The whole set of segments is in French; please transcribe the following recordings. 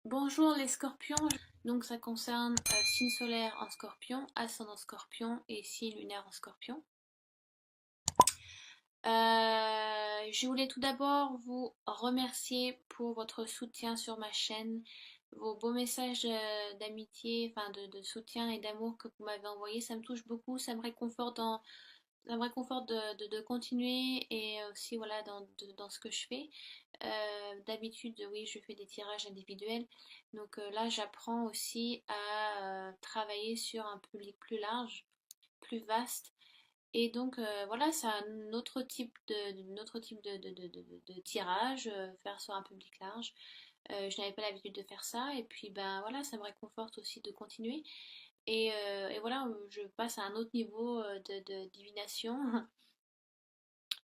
Bonjour les scorpions, donc ça concerne signe solaire en scorpion, ascendant scorpion et signe lunaire en scorpion. Je voulais tout d'abord vous remercier pour votre soutien sur ma chaîne, vos beaux messages d'amitié, enfin de soutien et d'amour que vous m'avez envoyés, ça me touche beaucoup, ça me réconforte de continuer et aussi voilà dans ce que je fais. D'habitude, oui, je fais des tirages individuels. Donc là, j'apprends aussi à travailler sur un public plus large, plus vaste. Et donc voilà, c'est un autre type de tirage, faire sur un public large. Je n'avais pas l'habitude de faire ça. Et puis ben voilà, ça me réconforte aussi de continuer. Et voilà, je passe à un autre niveau de divination.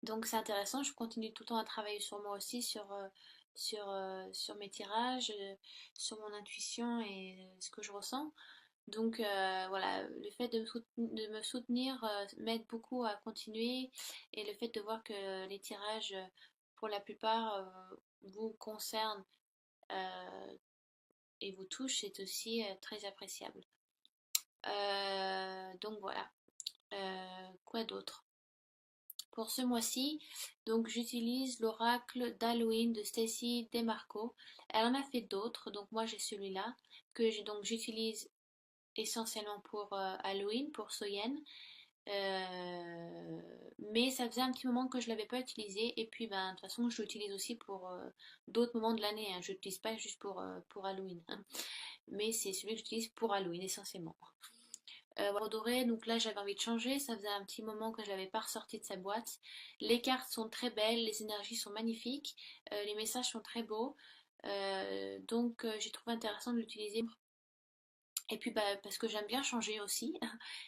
Donc c'est intéressant, je continue tout le temps à travailler sur moi aussi, sur mes tirages, sur mon intuition et ce que je ressens. Donc voilà, le fait de me soutenir m'aide beaucoup à continuer et le fait de voir que les tirages, pour la plupart, vous concernent et vous touchent, c'est aussi très appréciable. Donc voilà. Quoi d'autre? Pour ce mois-ci, donc j'utilise l'oracle d'Halloween de Stacy DeMarco. Elle en a fait d'autres, donc moi j'ai celui-là que j'utilise essentiellement pour Halloween, pour Soyen. Mais ça faisait un petit moment que je ne l'avais pas utilisé et puis ben de toute façon je l'utilise aussi pour d'autres moments de l'année, hein. Je l'utilise pas juste pour Halloween, hein. Mais c'est celui que j'utilise pour Halloween essentiellement. Doré, donc là j'avais envie de changer, ça faisait un petit moment que je l'avais pas ressorti de sa boîte. Les cartes sont très belles, les énergies sont magnifiques, les messages sont très beaux, donc j'ai trouvé intéressant de l'utiliser. Et puis bah, parce que j'aime bien changer aussi,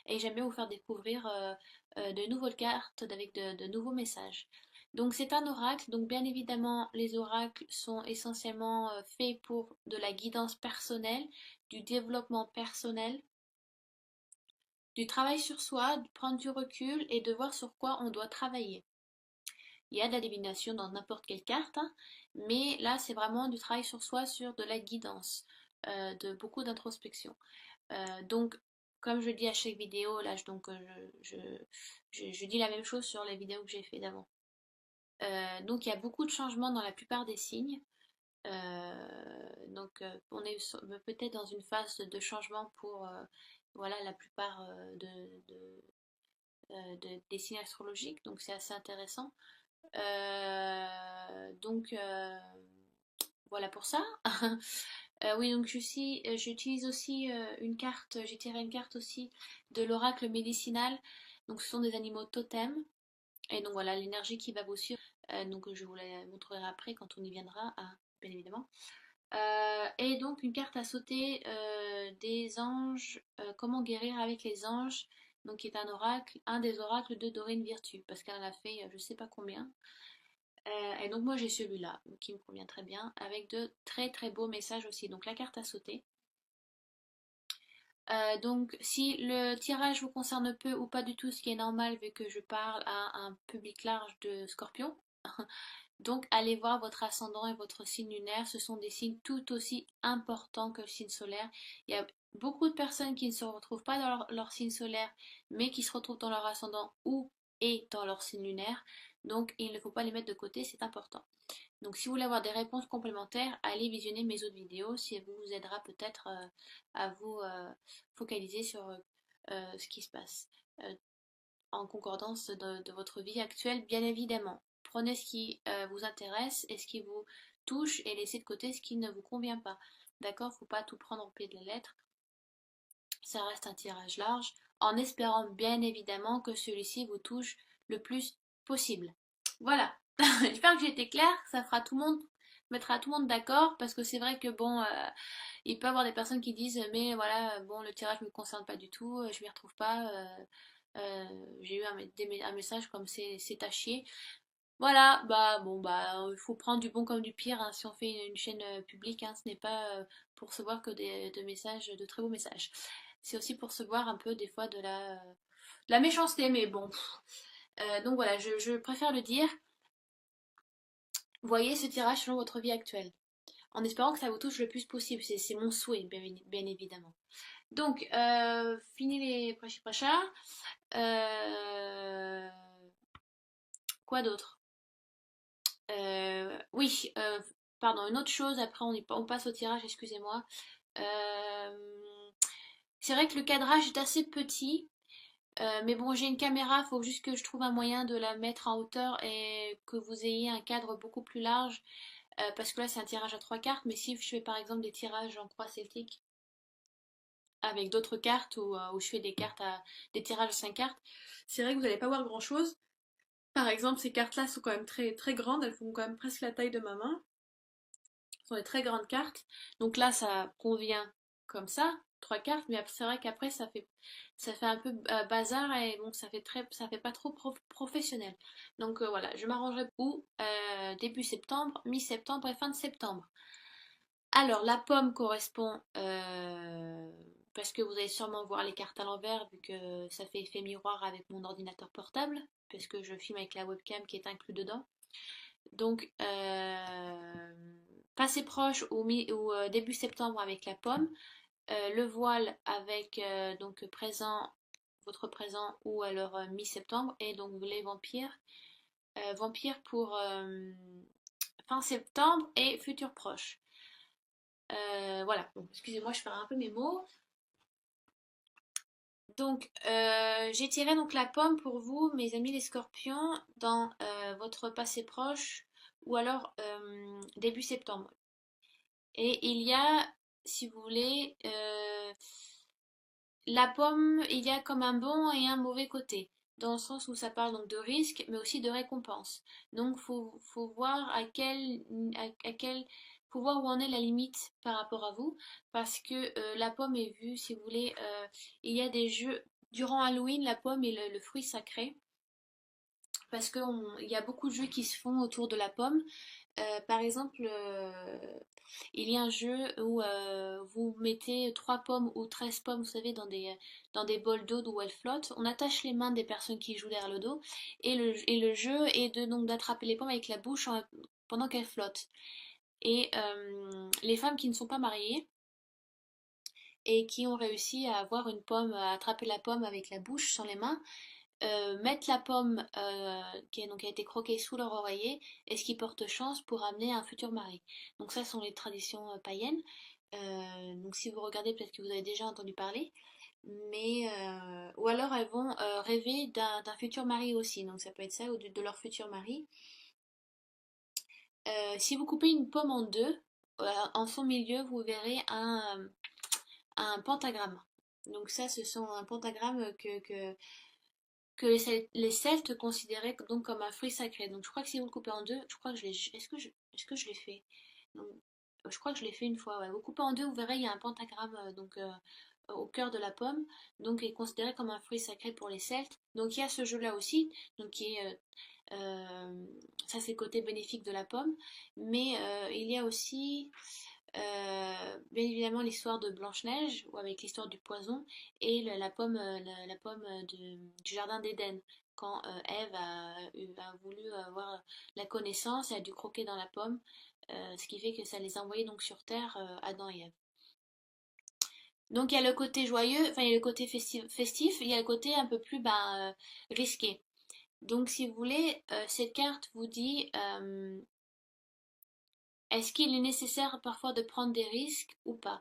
et j'aime bien vous faire découvrir de nouvelles cartes avec de nouveaux messages. Donc c'est un oracle, donc bien évidemment les oracles sont essentiellement faits pour de la guidance personnelle, du développement personnel, du travail sur soi, de prendre du recul et de voir sur quoi on doit travailler. Il y a de la divination dans n'importe quelle carte, hein, mais là c'est vraiment du travail sur soi, sur de la guidance, de beaucoup d'introspection. Donc, comme je dis à chaque vidéo, là donc je dis la même chose sur les vidéos que j'ai fait d'avant. Donc il y a beaucoup de changements dans la plupart des signes. Donc on est peut-être dans une phase de changement pour voilà, la plupart des signes astrologiques, donc c'est assez intéressant. Donc voilà pour ça. Oui, donc j'utilise aussi une carte, j'ai tiré une carte aussi de l'oracle médicinal. Donc ce sont des animaux totems. Et donc voilà l'énergie qui va vous suivre. Donc je vous la montrerai après quand on y viendra, hein, bien évidemment. Et donc une carte à sauter des anges, comment guérir avec les anges, donc qui est un oracle, un des oracles de Dorine Virtue, parce qu'elle en a fait je sais pas combien. Et donc moi j'ai celui-là, qui me convient très bien, avec de très très beaux messages aussi. Donc la carte à sauter. Donc si le tirage vous concerne peu ou pas du tout, ce qui est normal vu que je parle à un public large de scorpions, donc allez voir votre ascendant et votre signe lunaire, ce sont des signes tout aussi importants que le signe solaire. Il y a beaucoup de personnes qui ne se retrouvent pas dans leur signe solaire, mais qui se retrouvent dans leur ascendant ou et dans leur signe lunaire. Donc il ne faut pas les mettre de côté, c'est important. Donc si vous voulez avoir des réponses complémentaires, allez visionner mes autres vidéos, si elle vous aidera peut-être à vous focaliser sur ce qui se passe en concordance de votre vie actuelle, bien évidemment. Prenez ce qui vous intéresse et ce qui vous touche et laissez de côté ce qui ne vous convient pas. D'accord? Faut pas tout prendre au pied de la lettre. Ça reste un tirage large, en espérant bien évidemment que celui-ci vous touche le plus possible. Voilà. J'espère que j'ai été claire, ça fera tout le monde, mettra tout le monde d'accord, parce que c'est vrai que bon, il peut y avoir des personnes qui disent mais voilà, bon le tirage ne me concerne pas du tout, je m'y retrouve pas, j'ai eu un message comme c'est à chier. Voilà, bah bon bah il faut prendre du bon comme du pire, hein, si on fait une chaîne publique, hein, ce n'est pas pour recevoir que de messages, de très beaux messages. C'est aussi pour recevoir un peu des fois de la méchanceté, mais bon. Donc voilà, je préfère le dire. Voyez ce tirage selon votre vie actuelle. en espérant que ça vous touche le plus possible. C'est mon souhait, bien évidemment. Donc, fini les prachis-prachas. Euh, quoi d'autre? Oui, pardon, une autre chose, après on passe au tirage, excusez-moi. C'est vrai que le cadrage est assez petit, mais bon, j'ai une caméra, il faut juste que je trouve un moyen de la mettre en hauteur et que vous ayez un cadre beaucoup plus large, parce que là c'est un tirage à 3 cartes, mais si je fais par exemple des tirages en croix celtique avec d'autres cartes ou je fais des tirages à 5 cartes, c'est vrai que vous n'allez pas voir grand chose. Par exemple, ces cartes-là sont quand même très, très grandes, elles font quand même presque la taille de ma main. Ce sont des très grandes cartes. Donc là, ça convient comme ça, 3 cartes, mais c'est vrai qu'après, ça fait un peu bazar et bon, ça fait pas trop professionnel. Donc voilà, je m'arrangerai ou début septembre, mi-septembre et fin de septembre. Alors, la pomme correspond, parce que vous allez sûrement voir les cartes à l'envers, vu que ça fait effet miroir avec mon ordinateur portable, parce que je filme avec la webcam qui est inclus dedans. Donc, passé proche ou début septembre avec la pomme, le voile avec donc votre présent ou alors mi-septembre, et donc les vampires pour fin septembre et futur proche. Voilà, donc excusez-moi, je perds un peu mes mots. Donc, j'ai tiré donc la pomme pour vous, mes amis les scorpions, dans votre passé proche ou alors début septembre. Et il y a, si vous voulez, la pomme, il y a comme un bon et un mauvais côté, dans le sens où ça parle donc de risque, mais aussi de récompense. Donc, faut voir faut voir où en est la limite par rapport à vous, parce que la pomme est vue, si vous voulez, il y a des jeux, durant Halloween, la pomme est le fruit sacré, parce qu'il y a beaucoup de jeux qui se font autour de la pomme. Par exemple, il y a un jeu où vous mettez 3 pommes ou 13 pommes, vous savez, dans des bols d'eau où elles flottent. On attache les mains des personnes qui jouent derrière le dos. Et le jeu est donc d'attraper les pommes avec la bouche pendant qu'elles flottent. Et les femmes qui ne sont pas mariées et qui ont réussi à avoir une pomme, à attraper la pomme avec la bouche sans les mains, mettre la pomme qui a été croquée sous leur oreiller, et ce qui porte chance pour amener un futur mari. Donc ça sont les traditions païennes. Donc si vous regardez, peut-être que vous avez déjà entendu parler. Mais ou alors elles vont rêver d'un futur mari aussi. Donc ça peut être ça, ou de leur futur mari. Si vous coupez une pomme en deux, en son milieu, vous verrez un pentagramme. Donc ça, ce sont un pentagramme que les Celtes considéraient donc comme un fruit sacré. Donc je crois que si vous le coupez en deux, je crois que je l'ai. Est-ce que je l'ai fait? Donc, je crois que je l'ai fait une fois. Ouais. Vous coupez en deux, vous verrez, il y a un pentagramme au cœur de la pomme, donc est considéré comme un fruit sacré pour les Celtes. Donc il y a ce jeu-là aussi, donc qui est ça c'est le côté bénéfique de la pomme, mais il y a aussi bien évidemment l'histoire de Blanche-Neige, ou avec l'histoire du poison, et la pomme du jardin d'Éden, quand Ève a voulu avoir la connaissance et a dû croquer dans la pomme, ce qui fait que ça les a envoyés donc sur Terre, Adam et Ève. Donc il y a le côté joyeux, enfin il y a le côté festif, il y a le côté un peu plus risqué. Donc si vous voulez, cette carte vous dit est-ce qu'il est nécessaire parfois de prendre des risques ou pas?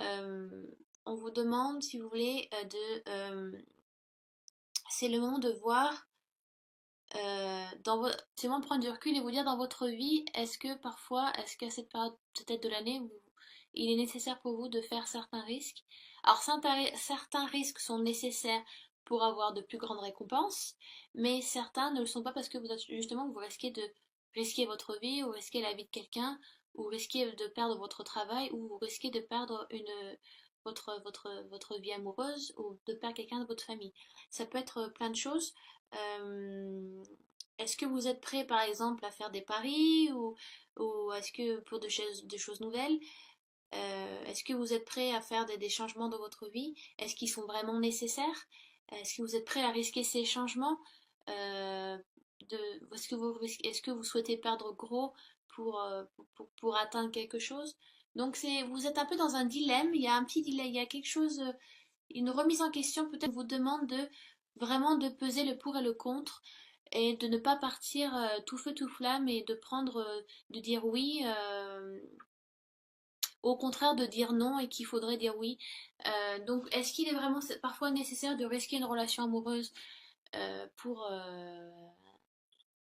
Euh, on vous demande, si vous voulez, c'est le moment de voir, c'est le moment de prendre du recul et vous dire dans votre vie, est-ce qu'à cette période peut-être de l'année, il est nécessaire pour vous de faire certains risques. Alors certains risques sont nécessaires pour avoir de plus grandes récompenses, mais certains ne le sont pas parce que justement vous risquez de risquer votre vie, ou risquer la vie de quelqu'un, ou risquer de perdre votre travail, ou vous risquez de perdre votre vie amoureuse, ou de perdre quelqu'un de votre famille. Ça peut être plein de choses. Euh, Est-ce que vous êtes prêt, par exemple, à faire des paris, ou est-ce que pour des choses nouvelles, est-ce que vous êtes prêt à faire des changements dans votre vie? Est-ce qu'ils sont vraiment nécessaires? Est-ce que vous êtes prêt à risquer ces changements? Est-ce que vous souhaitez perdre gros pour atteindre quelque chose. Donc vous êtes un peu dans un dilemme, il y a un petit dilemme, il y a quelque chose, une remise en question peut-être vous demande de vraiment de peser le pour et le contre et de ne pas partir tout feu tout flamme et de prendre, de dire oui, au contraire de dire non et qu'il faudrait dire oui. Donc est-ce qu'il est vraiment parfois nécessaire de risquer une relation amoureuse euh, pour, euh,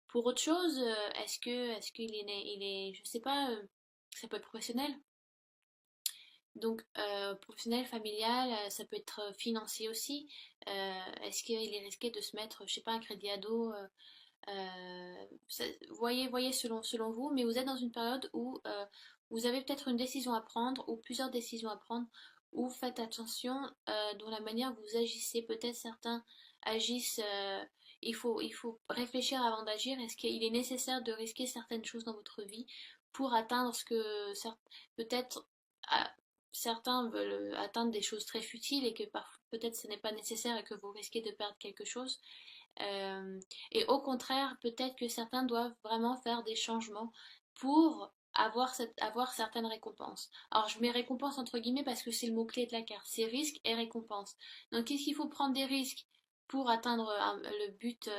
pour autre chose? Est-ce qu'il est, je sais pas, ça peut être professionnel. Donc, professionnel, familial, ça peut être financier aussi. Est-ce qu'il est risqué de se mettre, je sais pas, un crédit ado voyez selon vous, mais vous êtes dans une période où vous avez peut-être une décision à prendre ou plusieurs décisions à prendre, où faites attention dans la manière dont vous agissez. Peut-être certains agissent, il faut réfléchir avant d'agir. Est-ce qu'il est nécessaire de risquer certaines choses dans votre vie pour atteindre ce que peut-être ah, certains veulent atteindre des choses très futiles et que peut-être ce n'est pas nécessaire et que vous risquez de perdre quelque chose. Euh, et au contraire, peut-être que certains doivent vraiment faire des changements pour avoir certaines récompenses. Alors, je mets récompense entre guillemets parce que c'est le mot-clé de la carte. C'est risque et récompense. Donc, qu'est-ce qu'il faut prendre des risques pour atteindre le but,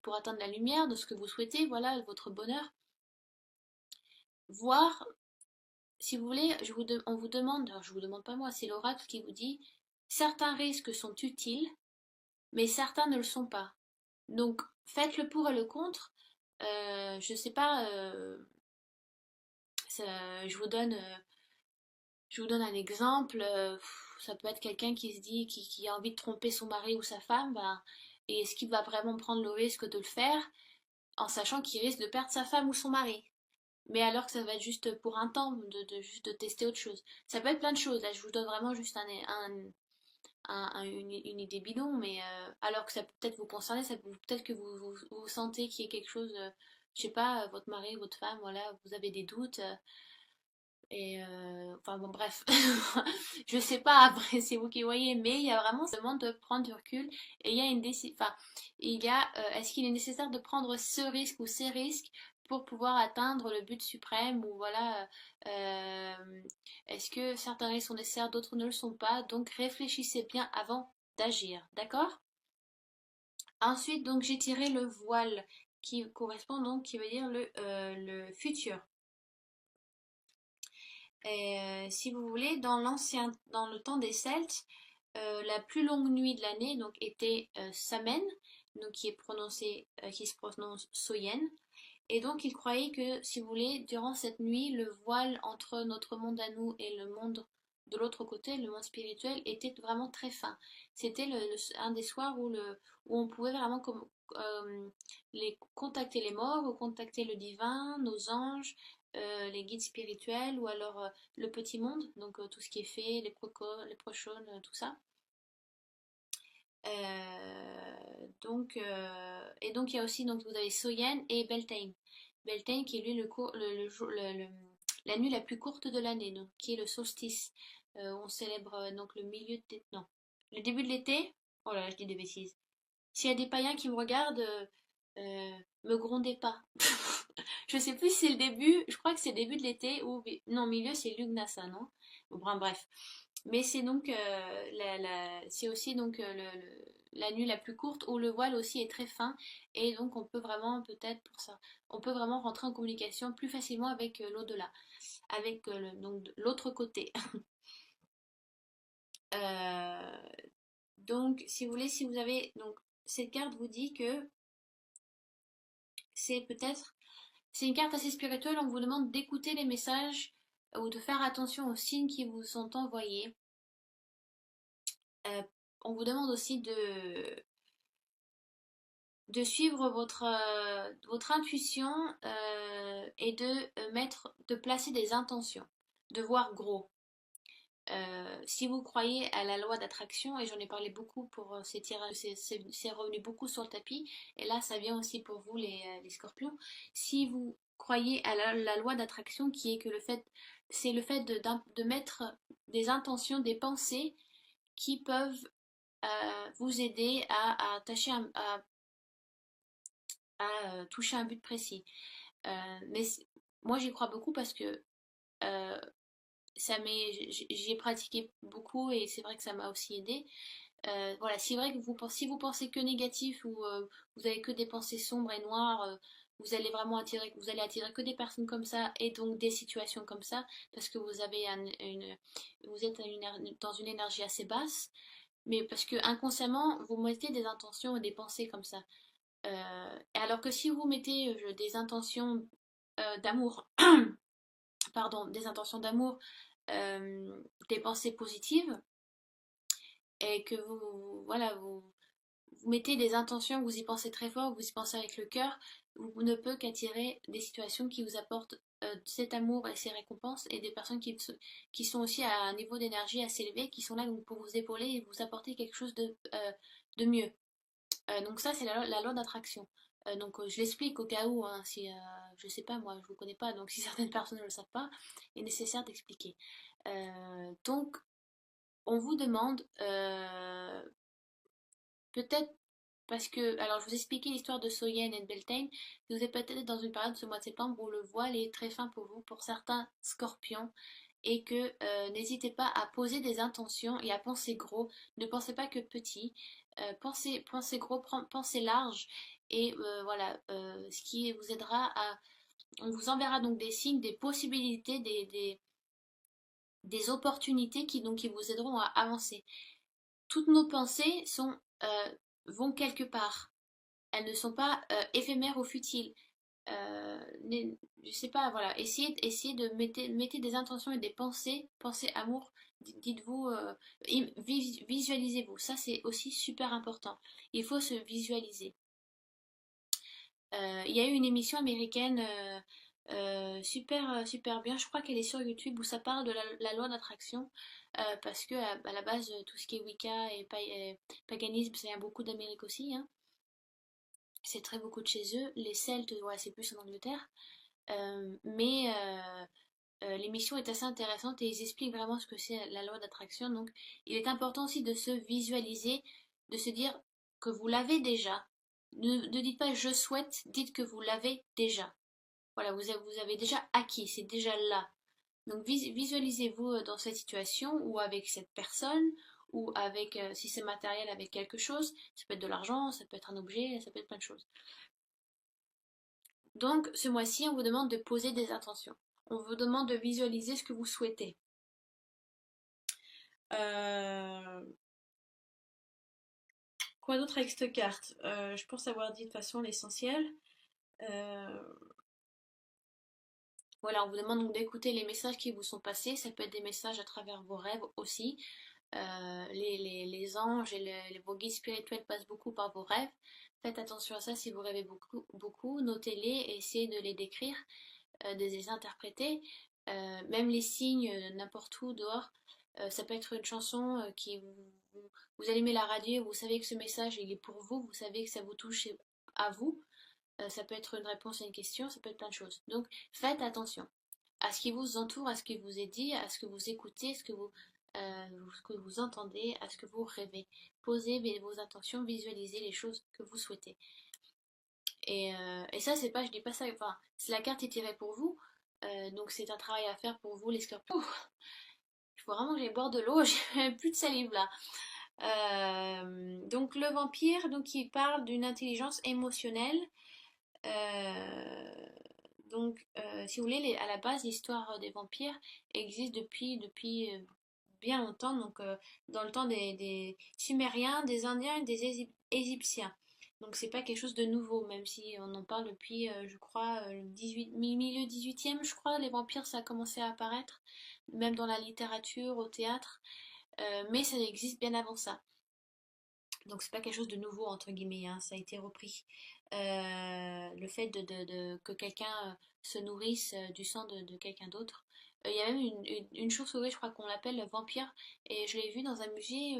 pour atteindre la lumière de ce que vous souhaitez, voilà, votre bonheur. Voir, si vous voulez, on vous demande, alors je vous demande pas moi, c'est l'oracle qui vous dit, certains risques sont utiles, mais certains ne le sont pas. Donc, faites le pour et le contre. Je sais pas, je vous donne, je vous donne un exemple. Ça peut être quelqu'un qui se dit, qui a envie de tromper son mari ou sa femme, ben, et est-ce qu'il va vraiment prendre le risque de le faire en sachant qu'il risque de perdre sa femme ou son mari? Mais alors que ça va être juste pour un temps, juste de tester autre chose. Ça peut être plein de choses. Là, je vous donne vraiment juste une idée bidon, mais alors que ça peut peut-être vous concerner, ça peut peut-être que vous sentez qu'il y a quelque chose, je sais pas, votre mari, votre femme, voilà, vous avez des doutes, et enfin bon, bref, je sais pas, après c'est vous qui voyez, mais il y a vraiment ce demande de prendre du recul, et il y a une décision, enfin, il y a, est-ce qu'il est nécessaire de prendre ce risque ou ces risques pour pouvoir atteindre le but suprême, ou voilà, est-ce que certains risques sont nécessaires, d'autres ne le sont pas, donc réfléchissez bien avant d'agir, d'accord? Ensuite, donc j'ai tiré le voile qui correspond donc, qui veut dire le futur. Et si vous voulez, dans le temps des Celtes, la plus longue nuit de l'année donc était Samen, donc qui se prononce Soyen. Et donc ils croyaient que, si vous voulez, durant cette nuit, le voile entre notre monde à nous et le monde de l'autre côté, le monde spirituel, était vraiment très fin. C'était un des soirs où on pouvait vraiment contacter les morts, ou contacter le divin, nos anges, les guides spirituels, ou alors le petit monde, donc tout ce qui est fées, les prochones, tout ça. Et donc il y a aussi, donc vous avez Soyen et Beltane. Beltane qui est lui la nuit la plus courte de l'année, donc qui est le solstice. On célèbre donc le milieu de non, le début de l'été. Oh là là, je dis des bêtises. S'il y a des païens qui me regardent, me grondez pas. Je sais plus si c'est le début, je crois que c'est le début de l'été, ou non, milieu c'est Lugnasa, non? Bon, bref. Mais c'est donc c'est aussi donc la nuit la plus courte où le voile aussi est très fin, et donc on peut vraiment peut-être pour ça, on peut vraiment rentrer en communication plus facilement avec l'au-delà, avec donc l'autre côté. Euh, donc si vous voulez, si vous avez donc cette carte vous dit que c'est peut-être c'est une carte assez spirituelle. On vous demande d'écouter les messages ou de faire attention aux signes qui vous sont envoyés. Euh, on vous demande aussi de suivre votre intuition, et de placer des intentions, de voir gros. Si vous croyez à la loi d'attraction, et j'en ai parlé beaucoup pour ces tirages, c'est revenu beaucoup sur le tapis, et là ça vient aussi pour vous les scorpions. Si vous croyez à la loi d'attraction, qui est que c'est le fait de mettre des intentions, des pensées qui peuvent vous aider à attacher à toucher un but précis. Mais moi j'y crois beaucoup parce que euh, j'y ai pratiqué beaucoup et c'est vrai que ça m'a aussi aidé. Voilà, c'est vrai que si vous pensez que négatif ou vous avez que des pensées sombres et noires, vous allez vraiment vous allez attirer que des personnes comme ça et donc des situations comme ça parce que vous avez vous êtes dans une énergie assez basse, mais parce que inconsciemment vous mettez des intentions et des pensées comme ça. Alors que si vous mettez des intentions d'amour, pardon, des intentions d'amour, des pensées positives et que voilà, vous mettez des intentions, vous y pensez très fort, vous y pensez avec le cœur, vous ne peut qu'attirer des situations qui vous apportent cet amour et ces récompenses et des personnes qui sont aussi à un niveau d'énergie assez élevé, qui sont là donc, pour vous épauler et vous apporter quelque chose de mieux. Donc ça, c'est la loi d'attraction. Je l'explique au cas où, hein, si je sais pas, moi je vous connais pas, donc si certaines personnes ne le savent pas, il est nécessaire d'expliquer. Donc on vous demande peut-être parce que, alors je vous expliquais l'histoire de Soyen et de Beltane, vous êtes peut-être dans une période ce mois de septembre où le voile est très fin pour vous, pour certains scorpions, et que n'hésitez pas à poser des intentions et à penser gros. Ne pensez pas que petit, pensez gros, pensez large, et voilà, ce qui vous aidera à... On vous enverra donc des signes, des possibilités, des opportunités qui vous aideront à avancer. Toutes nos pensées vont quelque part. Elles ne sont pas éphémères ou futiles. Je sais pas, voilà, essayez de mettez des intentions et des pensez amour, dites-vous, visualisez-vous, ça c'est aussi super important. Il faut se visualiser. Il y a eu une émission américaine super bien, je crois qu'elle est sur YouTube, où ça parle de la loi d'attraction, parce que à la base, tout ce qui est Wicca et paganisme, ça vient beaucoup d'Amérique aussi, hein. C'est très beaucoup de chez eux. Les Celtes, ouais, c'est plus en Angleterre. Mais l'émission est assez intéressante et ils expliquent vraiment ce que c'est la loi d'attraction. Donc, il est important aussi de se visualiser, de se dire que vous l'avez déjà. Ne dites pas je souhaite, dites que vous l'avez déjà. Voilà, vous avez déjà acquis, c'est déjà là. Donc, visualisez-vous dans cette situation ou avec cette personne ou avec, si c'est matériel, avec quelque chose. Ça peut être de l'argent, ça peut être un objet, ça peut être plein de choses. Donc, ce mois-ci, on vous demande de poser des intentions. On vous demande de visualiser ce que vous souhaitez. Euh, Quoi d'autre avec cette carte? Je pense avoir dit de façon l'essentiel. Euh, voilà, on vous demande donc d'écouter les messages qui vous sont passés. Ça peut être des messages à travers vos rêves aussi. Les anges et vos guides spirituels passent beaucoup par vos rêves. Faites attention à ça si vous rêvez beaucoup. Notez-les et essayez de les décrire, de les interpréter. Même les signes, n'importe où dehors. Ça peut être une chanson vous allumez la radio, vous savez que ce message il est pour vous, vous savez que ça vous touche à vous. Ça peut être une réponse à une question, ça peut être plein de choses. Donc faites attention à ce qui vous entoure, à ce qui vous est dit, à ce que vous écoutez, ce que vous entendez, à ce que vous rêvez. Posez vos intentions, visualisez les choses que vous souhaitez. Et ça, c'est pas, je dis pas ça, enfin, c'est la carte est tirée pour vous, donc c'est un travail à faire pour vous les scorpions. Il faut vraiment que j'aille boire de l'eau, j'ai plus de salive là. Donc le vampire, donc il parle d'une intelligence émotionnelle. Euh, si vous voulez, à la base, l'histoire des vampires existe depuis bien longtemps, dans le temps des Sumériens, des Indiens et des Égyptiens. Donc c'est pas quelque chose de nouveau, même si on en parle depuis, je crois, milieu 18e, je crois, les vampires, ça a commencé à apparaître, même dans la littérature, au théâtre, mais ça existe bien avant ça. Donc c'est pas quelque chose de nouveau entre guillemets, hein, ça a été repris. Le fait que quelqu'un se nourrisse du sang de quelqu'un d'autre. Il y a même une chauve-souris, je crois qu'on l'appelle le vampire, et je l'ai vue dans un musée.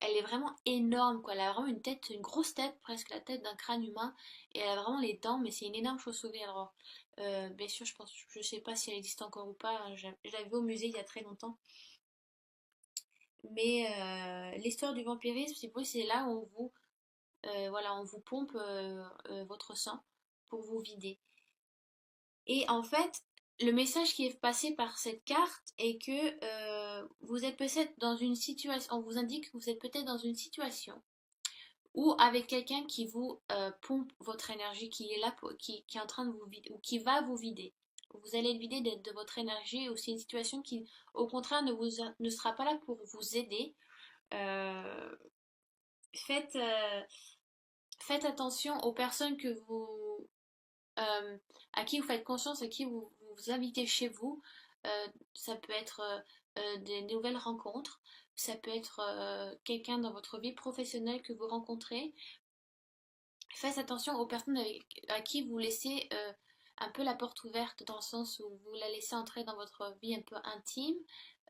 Elle est vraiment énorme, quoi. Elle a vraiment une tête, une grosse tête, presque la tête d'un crâne humain, et elle a vraiment les dents, mais c'est une énorme chauve-souris. Alors, bien sûr, je sais pas si elle existe encore ou pas. Je l'avais vue au musée il y a très longtemps. Mais l'histoire du vampirisme, c'est là où voilà, on vous pompe votre sang pour vous vider. Et en fait, le message qui est passé par cette carte est que vous êtes peut-être dans une situation, on vous indique que vous êtes peut-être dans une situation ou avec quelqu'un qui vous pompe votre énergie, qui est là, qui est en train de vous vider, ou qui va vous vider. Vous allez être vidé de votre énergie, ou c'est une situation qui, au contraire, ne sera pas là pour vous aider. Euh, faites, faites attention aux personnes euh, à qui vous faites confiance, à qui vous invitez chez vous. Ça peut être des nouvelles rencontres, ça peut être quelqu'un dans votre vie professionnelle que vous rencontrez. Faites attention aux personnes à qui vous laissez un peu la porte ouverte, dans le sens où vous la laissez entrer dans votre vie un peu intime.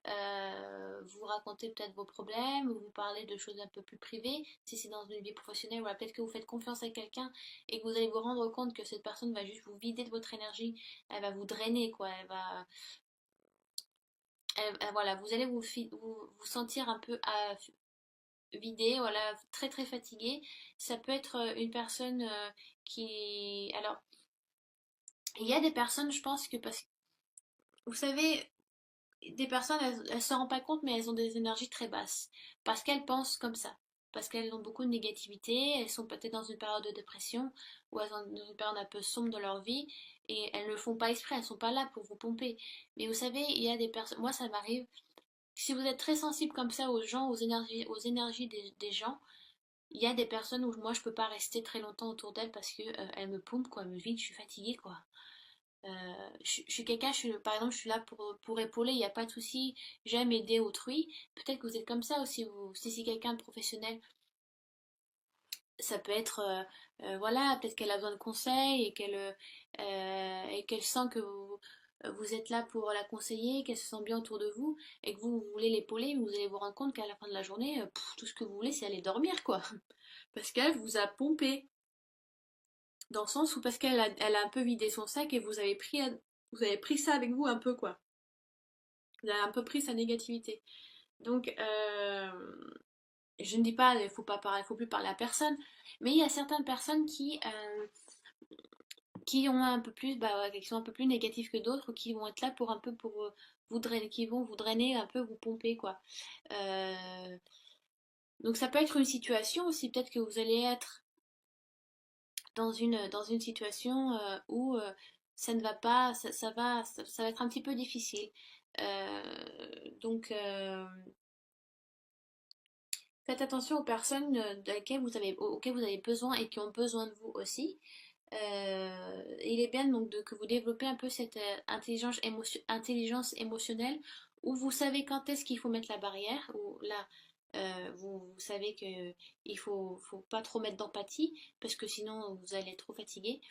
Vous racontez peut-être vos problèmes, ou vous parlez de choses un peu plus privées. Si c'est dans une vie professionnelle, voilà, peut-être que vous faites confiance à quelqu'un et que vous allez vous rendre compte que cette personne va juste vous vider de votre énergie, elle va vous drainer, quoi. Voilà, vous allez vous sentir un peu vidé, voilà, très très fatigué. Ça peut être une personne qui... Alors, il y a des personnes, je pense que parce que, vous savez, des personnes, elles se rendent pas compte, mais elles ont des énergies très basses. Parce qu'elles pensent comme ça. Parce qu'elles ont beaucoup de négativité, elles sont peut-être dans une période de dépression, ou elles sont dans une période un peu sombre de leur vie, et elles ne le font pas exprès, elles sont pas là pour vous pomper. Mais vous savez, il y a des personnes, moi ça m'arrive, si vous êtes très sensible comme ça aux gens, aux énergies des gens, il y a des personnes où moi je peux pas rester très longtemps autour d'elles parce que elles me pompent, quoi, elles me vident, je suis fatiguée, quoi. Je suis quelqu'un, par exemple, je suis là pour épauler, il n'y a pas de souci, j'aime aider autrui. Peut-être que vous êtes comme ça aussi, si c'est quelqu'un de professionnel, ça peut être, voilà, peut-être qu'elle a besoin de conseils et qu'elle sent que vous êtes là pour la conseiller, qu'elle se sent bien autour de vous et que vous voulez l'épauler, mais vous allez vous rendre compte qu'à la fin de la journée, tout ce que vous voulez, c'est aller dormir, quoi. Parce qu'elle vous a pompé, dans le sens où parce elle a un peu vidé son sac et vous avez pris ça avec vous un peu, quoi. Vous avez un peu pris sa négativité. Donc, je ne dis pas, il faut pas parler, il faut plus parler à personne, mais il y a certaines personnes qui ont un peu plus, bah, ouais, qui sont un peu plus négatives que d'autres, qui vont être là pour un peu pour vous drainer, qui vont vous drainer, un peu vous pomper, quoi. Euh, donc ça peut être une situation aussi, peut-être que vous allez être dans une situation où ça ne va pas, ça va être un petit peu difficile. Donc, faites attention aux personnes auxquelles vous avez besoin et qui ont besoin de vous aussi. Il est bien donc que vous développez un peu cette intelligence émotionnelle où vous savez quand est-ce qu'il faut mettre la barrière, où là, vous savez que faut pas trop mettre d'empathie parce que sinon vous allez être trop fatigué.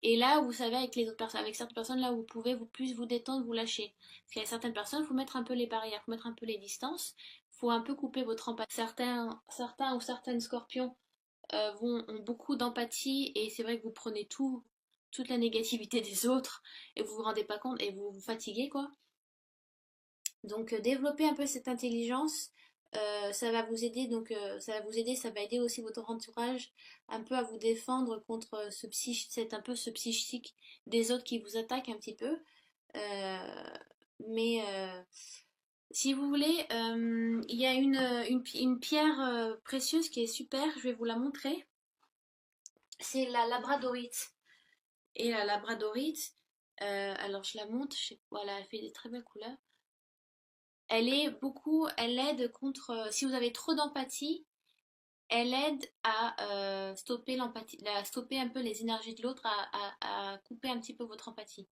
Et là, vous savez, avec les autres personnes, avec certaines personnes, là, vous pouvez plus vous détendre, vous lâcher. Parce qu'il y a certaines personnes, il faut mettre un peu les barrières, il faut mettre un peu les distances, il faut un peu couper votre empathie. Certains ou certaines scorpions ont beaucoup d'empathie et c'est vrai que vous prenez toute la négativité des autres et vous vous rendez pas compte et vous vous fatiguez, quoi. Donc développer un peu cette intelligence, ça va vous aider, donc ça va vous aider, ça va aider aussi votre entourage un peu à vous défendre contre un peu ce psychique des autres qui vous attaquent un petit peu. Mais si vous voulez, il y a une pierre précieuse qui est super, je vais vous la montrer. C'est la labradorite. Et la labradorite, alors je la montre, voilà, elle fait des très belles couleurs. Elle aide contre, si vous avez trop d'empathie, elle aide à stopper l'empathie, à stopper un peu les énergies de l'autre, à couper un petit peu votre empathie.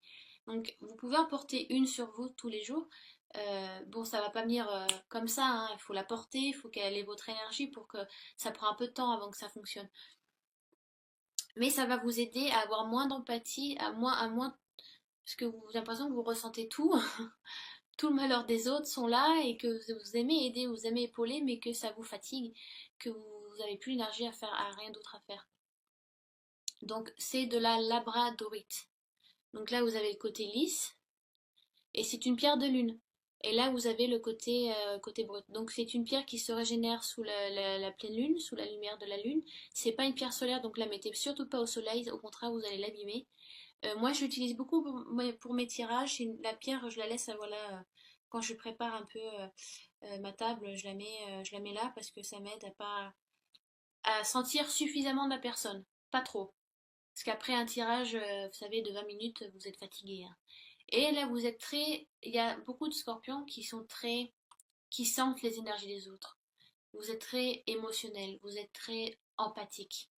Donc vous pouvez en porter une sur vous tous les jours. Bon, ça va pas venir comme ça, hein. Il faut la porter, il faut qu'elle ait votre énergie pour que ça prend un peu de temps avant que ça fonctionne. Mais ça va vous aider à avoir moins d'empathie, parce que vous avez l'impression que vous ressentez tout, tout le malheur des autres sont là et que vous aimez aider, vous aimez épauler, mais que ça vous fatigue, que vous n'avez plus l'énergie à faire, à rien d'autre à faire. Donc c'est de la labradorite. Donc là vous avez le côté lisse et c'est une pierre de lune. Et là vous avez le côté brut. Donc c'est une pierre qui se régénère sous la pleine lune, sous la lumière de la lune. C'est pas une pierre solaire, donc la mettez surtout pas au soleil, au contraire vous allez l'abîmer. Moi, je l'utilise beaucoup pour mes tirages. La pierre, je la laisse, voilà, quand je prépare un peu ma table, je la mets là parce que ça m'aide à sentir suffisamment la personne, pas trop. Parce qu'après un tirage, vous savez, de 20 minutes, vous êtes fatigué, hein. Et là, vous êtes très. Il y a beaucoup de scorpions qui sont très. Qui sentent les énergies des autres. Vous êtes très émotionnel, vous êtes très empathique.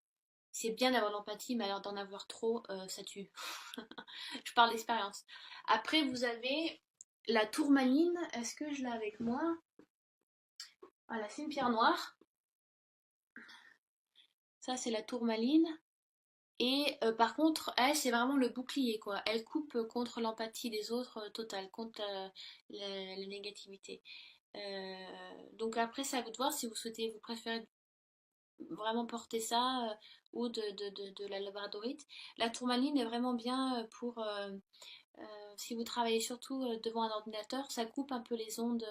C'est bien d'avoir l'empathie, mais alors d'en avoir trop, ça tue. Je parle d'expérience. Après, vous avez la tourmaline. Est-ce que je l'ai avec moi? Voilà, c'est une pierre noire. Ça, c'est la tourmaline. Et par contre, elle, c'est vraiment le bouclier, quoi. Elle coupe contre l'empathie des autres, total, contre la négativité. Donc après, c'est à vous de voir si vous souhaitez, vous préférez vraiment porter ça ou de la labradorite. La tourmaline est vraiment bien pour si vous travaillez surtout devant un ordinateur, ça coupe un peu les ondes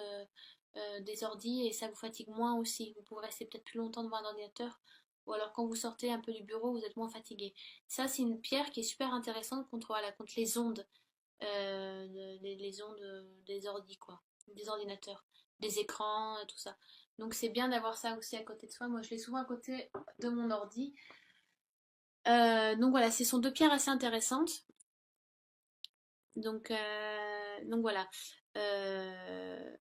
des ordis et ça vous fatigue moins aussi. Vous pouvez rester peut-être plus longtemps devant un ordinateur. Ou alors quand vous sortez un peu du bureau, vous êtes moins fatigué. Ça, c'est une pierre qui est super intéressante contre, voilà, contre les ondes, les ondes des ordis, quoi, des ordinateurs, des écrans, tout ça. Donc c'est bien d'avoir ça aussi à côté de soi. Moi, je l'ai souvent à côté de mon ordi. Donc voilà, ce sont deux pierres assez intéressantes. Donc voilà.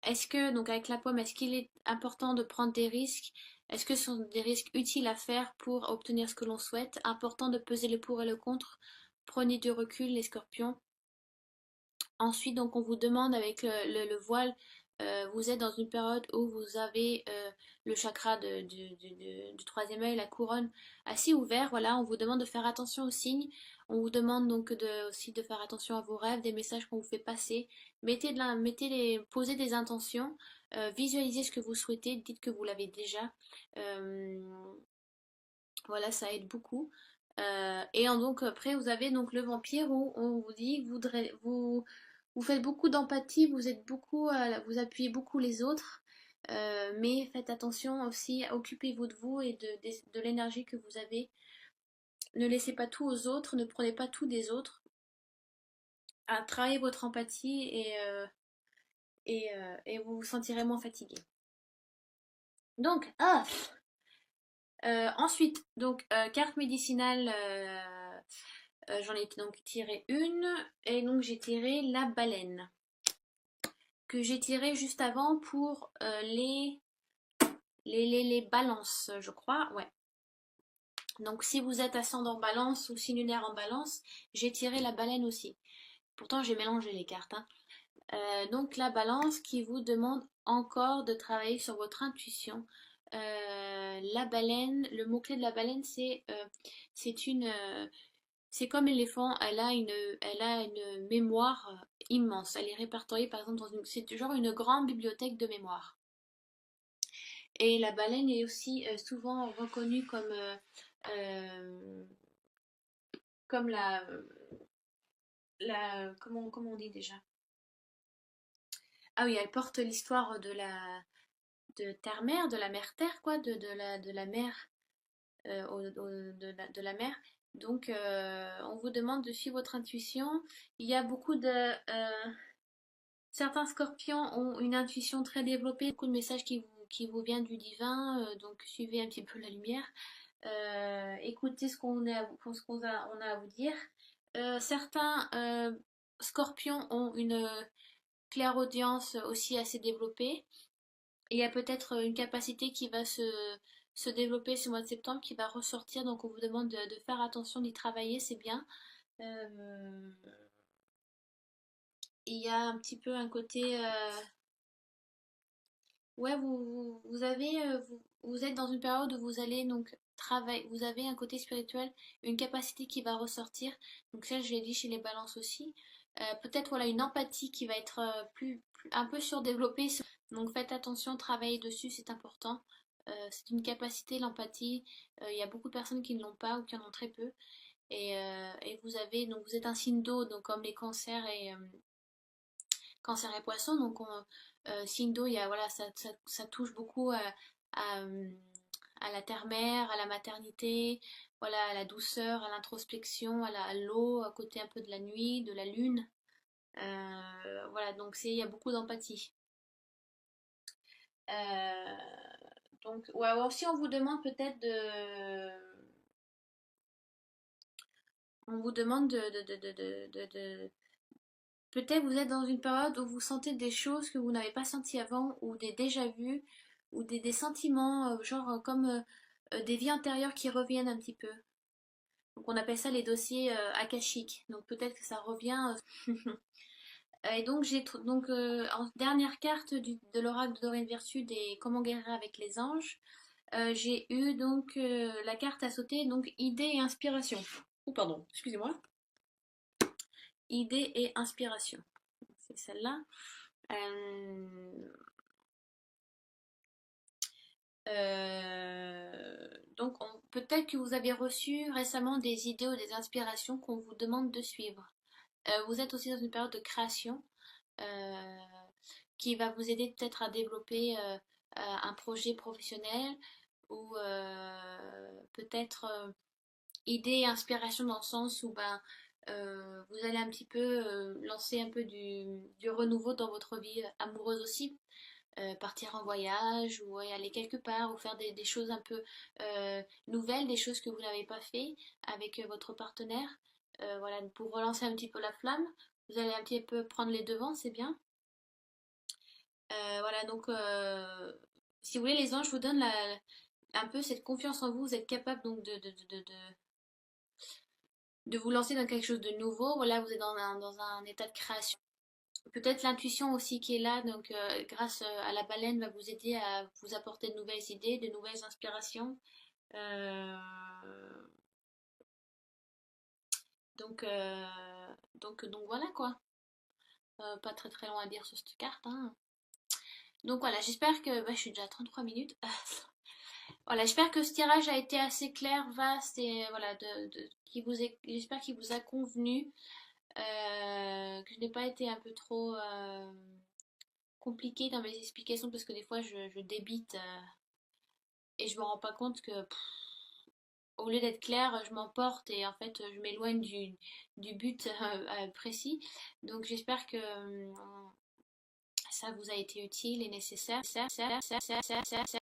Est-ce que, donc avec la pomme, est-ce qu'il est important de prendre des risques? Est-ce que ce sont des risques utiles à faire pour obtenir ce que l'on souhaite? Important de peser le pour et le contre. Prenez du recul, les scorpions. Ensuite, donc, on vous demande avec le voile, vous êtes dans une période où vous avez le chakra du troisième œil, la couronne, assez ouvert. Voilà, on vous demande de faire attention aux signes. On vous demande donc aussi de faire attention à vos rêves, des messages qu'on vous fait passer. Posez des intentions, visualisez ce que vous souhaitez, dites que vous l'avez déjà. Euh, voilà, ça aide beaucoup. Donc après, vous avez donc le vampire où on vous dit que vous faites beaucoup d'empathie, vous êtes beaucoup, vous appuyez beaucoup les autres, mais faites attention aussi, occupez-vous de vous et de l'énergie que vous avez. Ne laissez pas tout aux autres, ne prenez pas tout des autres. Travaillez votre empathie et vous vous sentirez moins fatigué. Donc, ensuite, donc carte médicinale, j'en ai donc tiré une, et donc j'ai tiré la baleine, que j'ai tiré juste avant pour les balances, je crois, ouais. Donc si vous êtes ascendant balance ou signe lunaire en balance, j'ai tiré la baleine aussi. Pourtant j'ai mélangé les cartes, hein. Donc la balance qui vous demande encore de travailler sur votre intuition. La baleine, le mot-clé de la baleine, c'est c'est comme l'éléphant, elle a une mémoire immense. Elle est répertoriée par exemple c'est genre une grande bibliothèque de mémoire. Et la baleine est aussi souvent reconnue euh, comme comment on dit déjà? Ah oui, elle porte l'histoire de terre-mère, de la mère-terre, quoi, de la mère de la mer. Donc, on vous demande de suivre votre intuition. Il y a beaucoup de... certains scorpions ont une intuition très développée, beaucoup de messages qui vous viennent du divin, donc suivez un petit peu la lumière. Écoutez on a à vous dire. Certains scorpions ont une clairaudience aussi assez développée. Et il y a peut-être une capacité qui va se développer ce mois de septembre, qui va ressortir. Donc on vous demande de faire attention, d'y travailler, c'est bien. Euh, il y a un petit peu un côté... ouais, vous êtes dans une période où vous allez donc travailler, vous avez un côté spirituel, une capacité qui va ressortir. Donc ça, je l'ai dit chez les balances aussi. Peut-être voilà une empathie qui va être un peu surdéveloppée. Donc faites attention, travaillez dessus, c'est important. C'est une capacité, l'empathie. Il y a beaucoup de personnes qui ne l'ont pas ou qui en ont très peu. Et vous êtes un signe d'eau, donc comme les cancers cancer et poisson. Donc signe d'eau, il y a, voilà, ça touche beaucoup à, à la terre-mère, à la maternité. voilà, à la douceur, à l'introspection, à l'eau, à côté un peu de la nuit, de la lune. Voilà, donc il y a beaucoup d'empathie. Euh, donc, ouais, aussi on vous demande peut-être on vous demande peut-être vous êtes dans une période où vous sentez des choses que vous n'avez pas senties avant, ou des déjà-vus, ou des sentiments, genre comme des vies antérieures qui reviennent un petit peu. Donc on appelle ça les dossiers akashiques. Donc peut-être que ça revient. Et donc en dernière carte de l'oracle de Doreen Virtue des Comment guérir avec les anges, j'ai eu donc la carte à sauter, donc idée et inspiration. Oh pardon, excusez-moi. Idée et inspiration. C'est celle-là. Euh, donc peut-être que vous avez reçu récemment des idées ou des inspirations qu'on vous demande de suivre. Vous êtes aussi dans une période de création euh, qui va vous aider peut-être à développer un projet professionnel ou peut-être idée et inspiration dans le sens où vous allez un petit peu lancer un peu du renouveau dans votre vie amoureuse aussi. Partir en voyage ou aller quelque part ou faire des choses un peu nouvelles, des choses que vous n'avez pas fait avec votre partenaire. Voilà, pour relancer un petit peu la flamme, vous allez un petit peu prendre les devants, c'est bien. Voilà, donc si vous voulez, les anges vous donnent un peu cette confiance en vous, vous êtes capable donc de vous lancer dans quelque chose de nouveau. Voilà, vous êtes dans un état de création. Peut-être l'intuition aussi qui est là, donc grâce à la baleine, va vous aider à vous apporter de nouvelles idées, de nouvelles inspirations. Euh, donc, euh, donc voilà quoi. Pas très très loin à dire sur cette carte, hein. Donc voilà, j'espère que. Je suis déjà à 33 minutes. Voilà, j'espère que ce tirage a été assez clair, vaste et voilà, j'espère qu'il vous a convenu. Que je n'ai pas été un peu trop compliquée dans mes explications parce que des fois je débite et je me rends pas compte que au lieu d'être claire, je m'emporte et en fait je m'éloigne du but précis. Donc j'espère que ça vous a été utile et nécessaire.